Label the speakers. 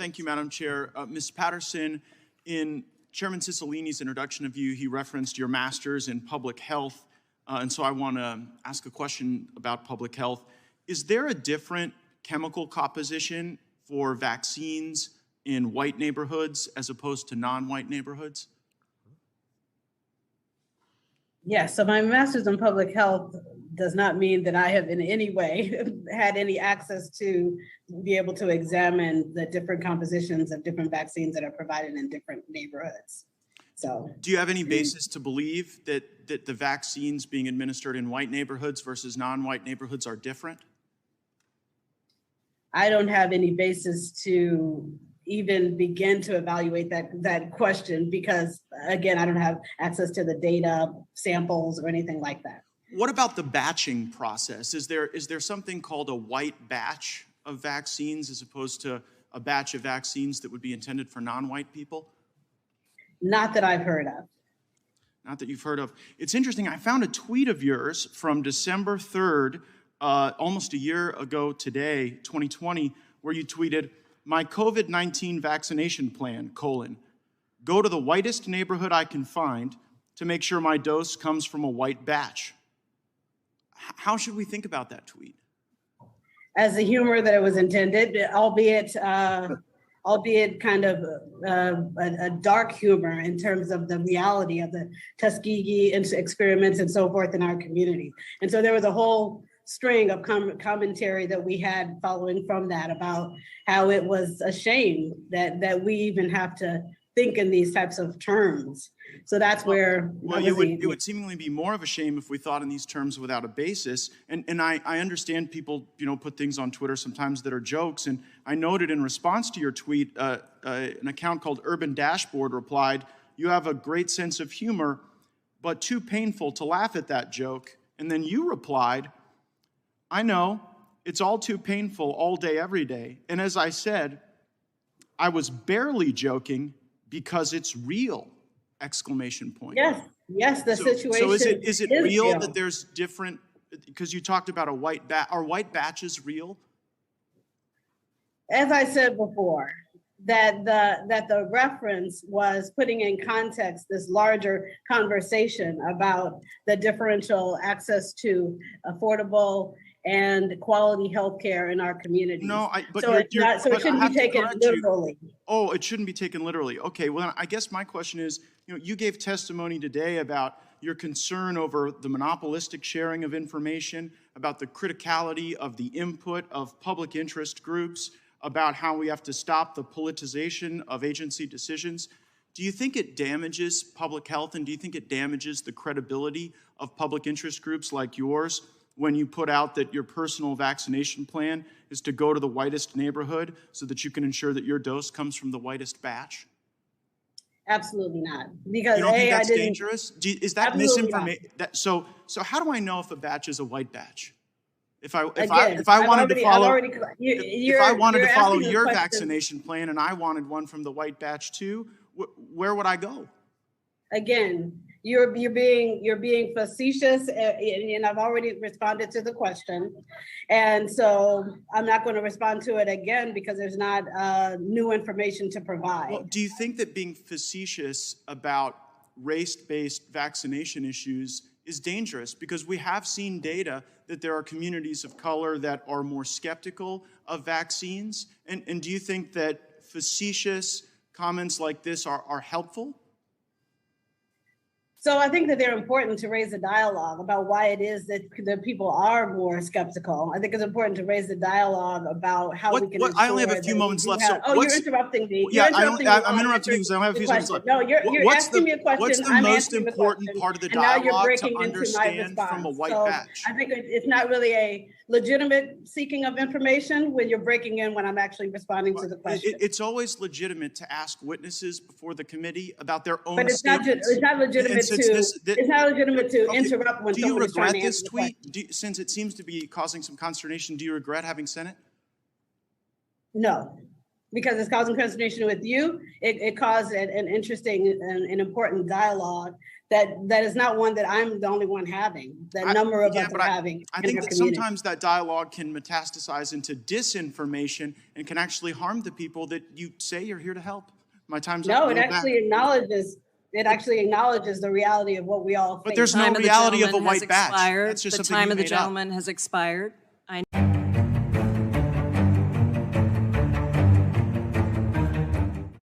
Speaker 1: Thank you, Madam Chair. Ms. Patterson, in Chairman Cicilline's introduction of you, he referenced your master's in public health, and so I want to ask a question about public health. Is there a different chemical composition for vaccines in white neighborhoods as opposed to non-white neighborhoods?
Speaker 2: Yes, so my master's in public health does not mean that I have in any way had any access to be able to examine the different compositions of different vaccines that are provided in different neighborhoods. So,
Speaker 1: do you have any basis to believe that the vaccines being administered in white neighborhoods versus non-white neighborhoods are different?
Speaker 2: I don't have any basis to even begin to evaluate that question because, again, I don't have access to the data, samples, or anything like that.
Speaker 1: What about the batching process? Is there something called a white batch of vaccines as opposed to a batch of vaccines that would be intended for non-white people?
Speaker 2: Not that I've heard of.
Speaker 1: Not that you've heard of. It's interesting. I found a tweet of yours from December 3rd, almost a year ago today, 2020, where you tweeted, "My COVID-19 vaccination plan, go to the whitest neighborhood I can find to make sure my dose comes from a white batch." How should we think about that tweet?
Speaker 2: As the humor that it was intended, albeit kind of a dark humor in terms of the reality of the Tuskegee experiments and so forth in our community. And so there was a whole string of commentary that we had following from that about how it was a shame that we even have to think in these types of terms. So that's where...
Speaker 1: Well, it would seemingly be more of a shame if we thought in these terms without a basis. And I understand people, put things on Twitter sometimes that are jokes. And I noted in response to your tweet, an account called Urban Dashboard replied, "You have a great sense of humor, but too painful to laugh at that joke." And then you replied, "I know, it's all too painful all day, every day. And as I said, I was barely joking because it's real!" Exclamation point.
Speaker 2: Yes, the situation.
Speaker 1: So is it real that there's different, because you talked about a white batch, are white batches real?
Speaker 2: As I said before, that the reference was putting in context this larger conversation about the differential access to affordable and quality healthcare in our community.
Speaker 1: No,
Speaker 2: so it shouldn't be taken literally.
Speaker 1: Oh, it shouldn't be taken literally. Okay, well, I guess my question is, you gave testimony today about your concern over the monopolistic sharing of information, about the criticality of the input of public interest groups, about how we have to stop the politicization of agency decisions. Do you think it damages public health, and do you think it damages the credibility of public interest groups like yours when you put out that your personal vaccination plan is to go to the whitest neighborhood so that you can ensure that your dose comes from the whitest batch?
Speaker 2: Absolutely not. Because
Speaker 1: you don't think that's dangerous? Is that misinformation? So how do I know if a batch is a white batch? If I wanted to follow your vaccination plan and I wanted one from the white batch too, where would I go?
Speaker 2: Again, you're being facetious, and I've already responded to the question, and so I'm not going to respond to it again because there's not new information to provide.
Speaker 1: Well, do you think that being facetious about race-based vaccination issues is dangerous? Because we have seen data that there are communities of color that are more skeptical of vaccines, and do you think that facetious comments like this are helpful?
Speaker 2: So I think that they're important to raise a dialogue about why it is that people are more skeptical. I think it's important to raise the dialogue about how we can.
Speaker 1: I only have a few moments left.
Speaker 2: You're interrupting me.
Speaker 1: Yeah, I'm interrupting you because I don't have a few seconds left.
Speaker 2: No, you're asking me a question.
Speaker 1: What's the most important part of the dialogue to understand from a white batch?
Speaker 2: I think it's not really a legitimate seeking of information when you're breaking in when I'm actually responding to the question.
Speaker 1: It's always legitimate to ask witnesses before the committee about their own
Speaker 2: statements.
Speaker 1: But
Speaker 2: it's not legitimate to interrupt when someone is trying to answer the question. Do you regret this
Speaker 1: tweet? Since it seems to be causing some consternation, do you regret having sent it?
Speaker 2: No. because it's causing consternation with you. It caused an interesting and important dialogue that is not one that I'm the only one having, that number of us are having.
Speaker 1: I think that sometimes that dialogue can metastasize into disinformation and can actually harm the people that you say you're here to help. My time's up.
Speaker 2: No, it actually acknowledges the reality of what we all face.
Speaker 1: But there's no reality of a white badge. It's just
Speaker 3: The
Speaker 1: something
Speaker 3: time
Speaker 1: you
Speaker 3: of the
Speaker 1: made up.
Speaker 3: gentleman has expired.